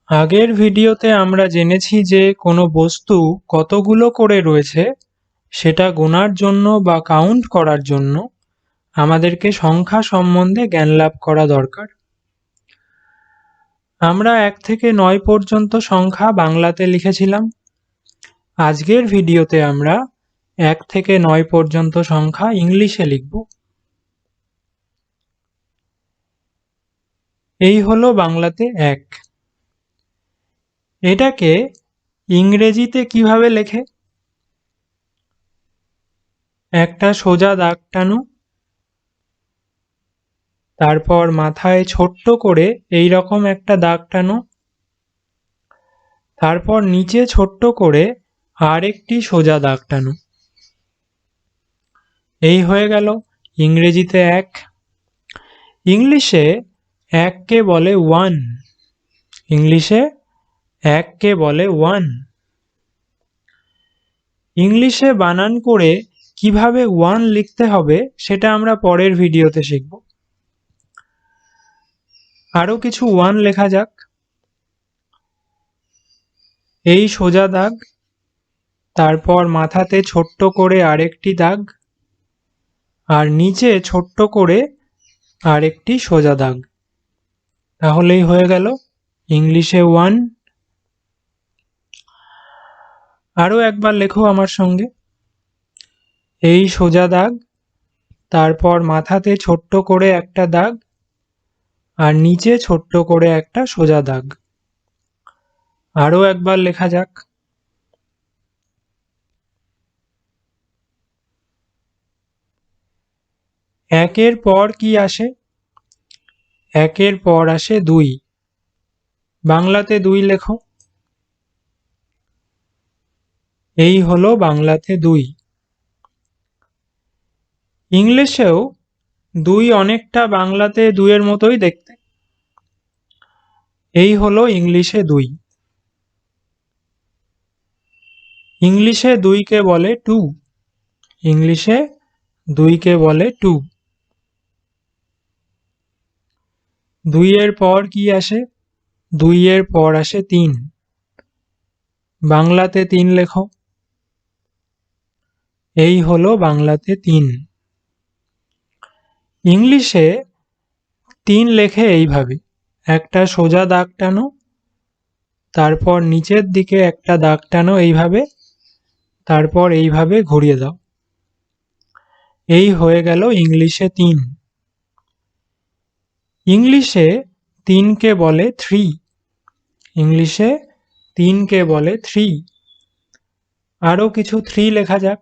আগের ভিডিওতে আমরা জেনেছি যে কোনো বস্তু কতগুলো করে রয়েছে সেটা গোনার জন্য বা কাউন্ট করার জন্য আমাদেরকে সংখ্যা সম্বন্ধে জ্ঞান লাভ করা দরকার। আমরা 1 থেকে 9 পর্যন্ত সংখ্যা বাংলাতে লিখেছিলাম। আজকের ভিডিওতে আমরা 1 থেকে 9 পর্যন্ত সংখ্যা ইংলিশে লিখব। এই হলো বাংলাতে 1। এটাকে ইংরেজিতে কিভাবে লেখে? একটা সোজা দাগ টানো, তারপর মাথায় ছোট্ট করে এইরকম একটা দাগ টানো, তারপর নিচে ছোট্ট করে আরেকটি সোজা দাগ টানো। এই হয়ে গেল ইংরেজিতে 1। ইংলিশে 1 কে বলে 1। ইংলিশে 1 কে বলে 1। ইংলিশে বানান করে কিভাবে 1 লিখতে হবে সেটা আমরা পরের ভিডিওতে শিখব। আরো কিছু 1 লেখা যাক। এই সোজা দাগ, তারপর মাথাতে ছোট্ট করে আরেকটি দাগ, আর নিচে ছোট্ট করে আরেকটি সোজা দাগ। তাহলেই হয়ে গেল ইংলিশে 1। আরো একবার লেখো আমার সঙ্গে। এই সোজা দাগ, তারপর মাথাতে ছোট্ট করে একটা দাগ, আর নিচে ছোট্ট করে একটা সোজা দাগ। আরো একবার লেখা যাক। একের পর কি আসে? একের পর আসে 2। বাংলাতে 2 লেখো। এই হলো বাংলাতে 2। ইংলিশেও 2 অনেকটা বাংলাতে 2 এর মতোই দেখতে। এই হলো ইংলিশে 2। ইংলিশে 2 কে বলে 2। ইংলিশে 2 কে বলে 2। 2 এর পর কি আসে? 2 এর পর আসে 3। বাংলাতে 3 লেখো। এই হলো বাংলাতে 3। ইংলিশে 3 লেখে এইভাবে। একটা সোজা দাগ টানো, তারপর নিচের দিকে একটা দাগ টানো এইভাবে, তারপর এইভাবে ঘুরিয়ে দাও। এই হয়ে গেল ইংলিশে 3। ইংলিশে 3 কে বলে 3। ইংলিশে 3 কে বলে 3। আরো কিছু 3 লেখা যাক।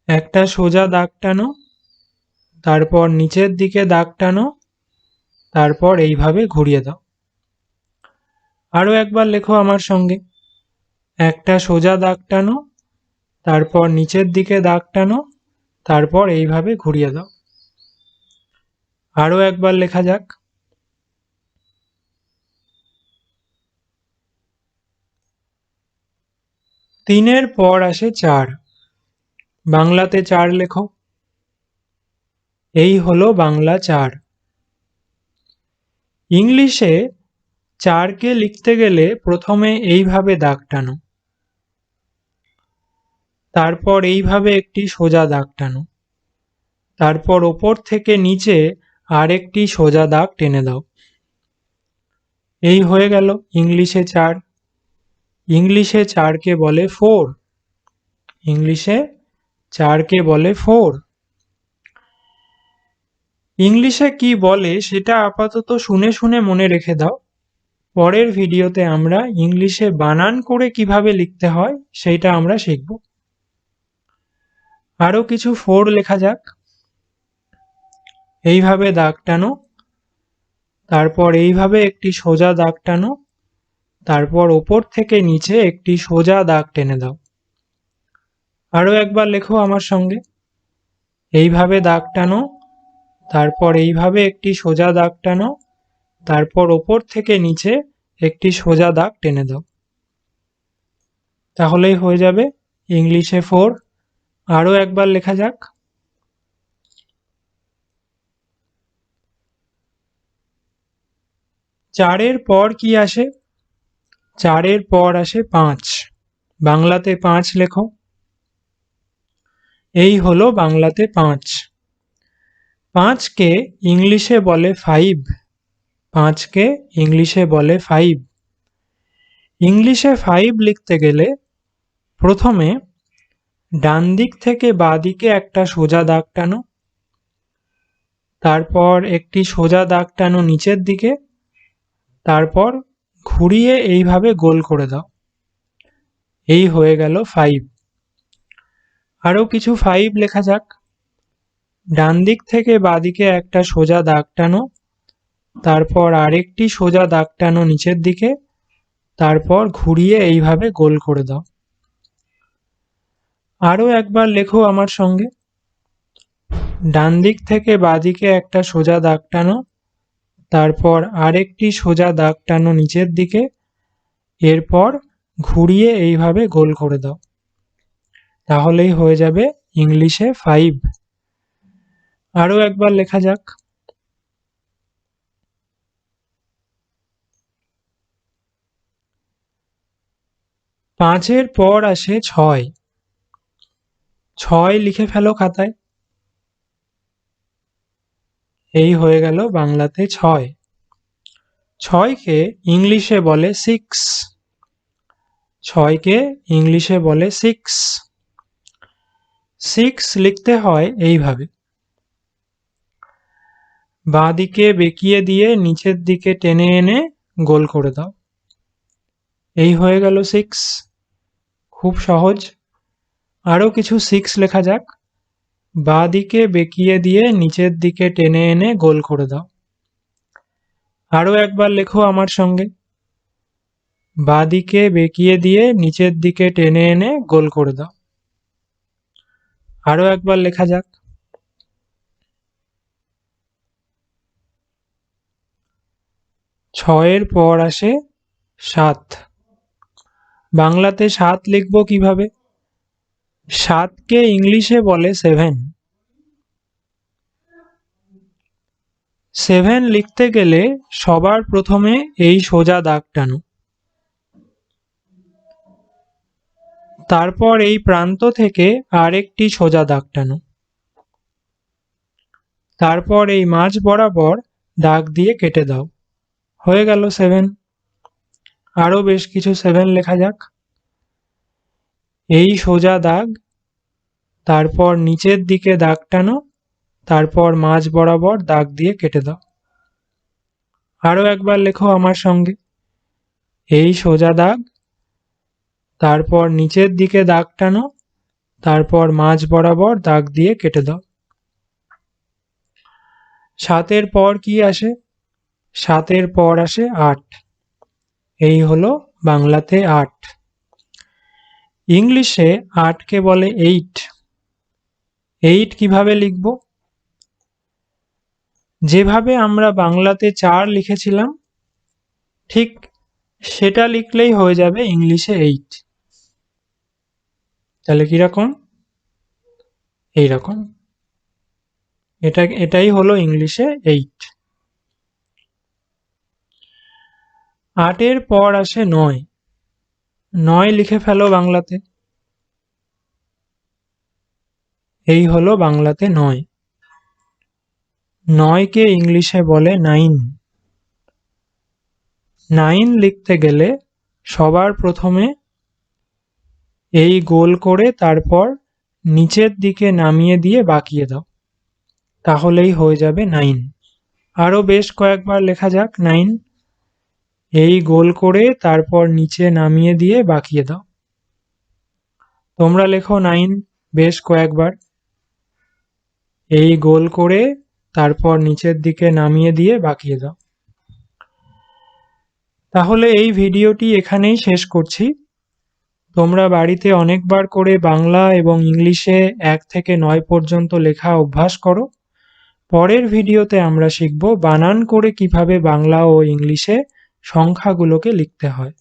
একটা সোজা দাগ টানো, তারপর নিচের দিকে দাগ টানো, তারপর এইভাবে ঘুরিয়ে দাও। আরো একবার লেখো আমার সঙ্গে। একটা সোজা দাগ টানো, তারপর নিচের দিকে দাগ টানো, তারপর এইভাবে ঘুরিয়ে দাও। আরো একবার লেখা যাক। 3 এর পর আসে 4। বাংলাতে 4 লেখো। এই হলো বাংলা 4। ইংলিশে 4 কে লিখতে গেলে প্রথমে এইভাবে দাগ টানো, তারপর এইভাবে একটি সোজা দাগ টানো, তারপর ওপর থেকে নিচে আরেকটি সোজা দাগ টেনে দাও। এই হয়ে গেল ইংলিশে 4। ইংলিশে 4 কে বলে 4। ইংলিশে 4 কে বলে 4। ইংলিশে কি বলে সেটা আপাতত শুনে শুনে মনে রেখে দাও। পরের ভিডিওতে আমরা ইংলিশে বানান করে কিভাবে লিখতে হয় সেইটা আমরা শিখব। আরো কিছু 4 লেখা যাক। এইভাবে দাগ টানো, তারপর এইভাবে একটি সোজা দাগ টানো, তারপর ওপর থেকে নিচে একটি সোজা দাগ টেনে দাও। আরো একবার লেখো আমার সঙ্গে। এইভাবে দাগ টানো, তারপর এইভাবে একটি সোজা দাগ টানো, তারপর ওপর থেকে নিচে একটি সোজা দাগ টেনে দাও। তাহলেই হয়ে যাবে ইংলিশে 4। আরো একবার লেখা যাক। চারের পর কি আসে? চারের পর আসে 5। বাংলাতে 5 লেখো। এই হলো বাংলাতে 5। 5কে ইংলিশে বলে 5। 5কে ইংলিশে বলে 5। ইংলিশে 5 লিখতে গেলে প্রথমে ডান দিক থেকে বাঁ দিকে একটা সোজা দাগ টানো, তারপর একটি সোজা দাগ টানো নিচের দিকে, তারপর ঘুরিয়ে এইভাবে গোল করে দাও। এই হয়ে গেল 5। আরও কিছু 5 লেখা যাক। ডান দিক থেকে বাঁ দিকে একটা সোজা দাগ টানো, তারপর আরেকটি সোজা দাগ টানো নিচের দিকে, তারপর ঘুরিয়ে এইভাবে গোল করে দাও। আরও একবার লেখো আমার সঙ্গে। ডান দিক থেকে বাঁ দিকে একটা সোজা দাগ টানো, তারপর আরেকটি সোজা দাগ টানো নিচের দিকে, এরপর ঘুরিয়ে এইভাবে গোল করে দাও। তাহলেই হয়ে যাবে ইংলিশে 5। আরও একবার লেখা যাক। পাঁচের পর আসে 6। 6 লিখে ফেলো খাতায়। এই হয়ে গেল বাংলাতে 6। 6কে ইংলিশে বলে 6। 6কে ইংলিশে বলে 6। 6 লিখতে হয় এইভাবে। বাঁ দিকে বেঁকিয়ে দিয়ে নিচের দিকে টেনে এনে গোল করে দাও। এই হয়ে গেল 6। খুব সহজ। আরও কিছু 6 লেখা যাক। বাঁ দিকে বেঁকিয়ে দিয়ে নিচের দিকে টেনে এনে গোল করে দাও। আরও একবার লেখো আমার সঙ্গে। বাঁ দিকে বেঁকিয়ে দিয়ে নিচের দিকে টেনে এনে গোল করে দাও। আরও একবার লেখা যাক। 6-এর পর আসে 7। বাংলাতে 7 লিখব কিভাবে? 7কে ইংলিশে বলে 7। 7 লিখতে গেলে সবার প্রথমে এই সোজা দাগ টানো, তারপর এই প্রান্ত থেকে আরেকটি সোজা দাগ টানো, তারপর এই মাঝ বরাবর দাগ দিয়ে কেটে দাও। হয়ে গেল 7। আরও বেশ কিছু 7 লেখা যাক। এই সোজা দাগ, তারপর নিচের দিকে দাগ টানো, তারপর মাঝ বরাবর দাগ দিয়ে কেটে দাও। আরও একবার লেখো আমার সঙ্গে। এই সোজা দাগ, তারপর নিচের দিকে দাগ টানো, তারপর মাঝ বরাবর দাগ দিয়ে কেটে দাও। 7-এর পর কি আসে? 7-এর পর আসে 8। এই হলো বাংলাতে 8। ইংলিশে 8কে বলে 8। 8 কিভাবে লিখব? যেভাবে আমরা বাংলাতে 4 লিখেছিলাম ঠিক সেটা লিখলেই হয়ে যাবে ইংলিশে 8। তাহলে কিরকম? এইরকম। এটাই হলো ইংলিশে 8। 8-এর পর আসে 9। 9 লিখে ফেলো বাংলাতে। এই হলো বাংলাতে 9। 9কে ইংলিশে বলে 9। 9 লিখতে গেলে সবার প্রথমে এই গোল করে তারপর নিচের দিকে নামিয়ে দিয়ে বাঁকিয়ে দাও। তাহলেই হয়ে যাবে 9। আরও বেশ কয়েকবার লেখা যাক 9। এই গোল করে তারপর নিচে নামিয়ে দিয়ে বাঁকিয়ে দাও। তোমরা লেখো 9 বেশ কয়েকবার। এই গোল করে তারপর নিচের দিকে নামিয়ে দিয়ে বাঁকিয়ে দাও। তাহলে এই ভিডিওটি এখানেই শেষ করছি। তোমরা বাড়িতে অনেকবার করে বাংলা এবং ইংলিশে 1 থেকে 9 পর্যন্ত লেখা অভ্যাস করো। পরের ভিডিওতে আমরা শিখব বানান করে কিভাবে বাংলা ও ইংলিশে সংখ্যাগুলোকে লিখতে হয়।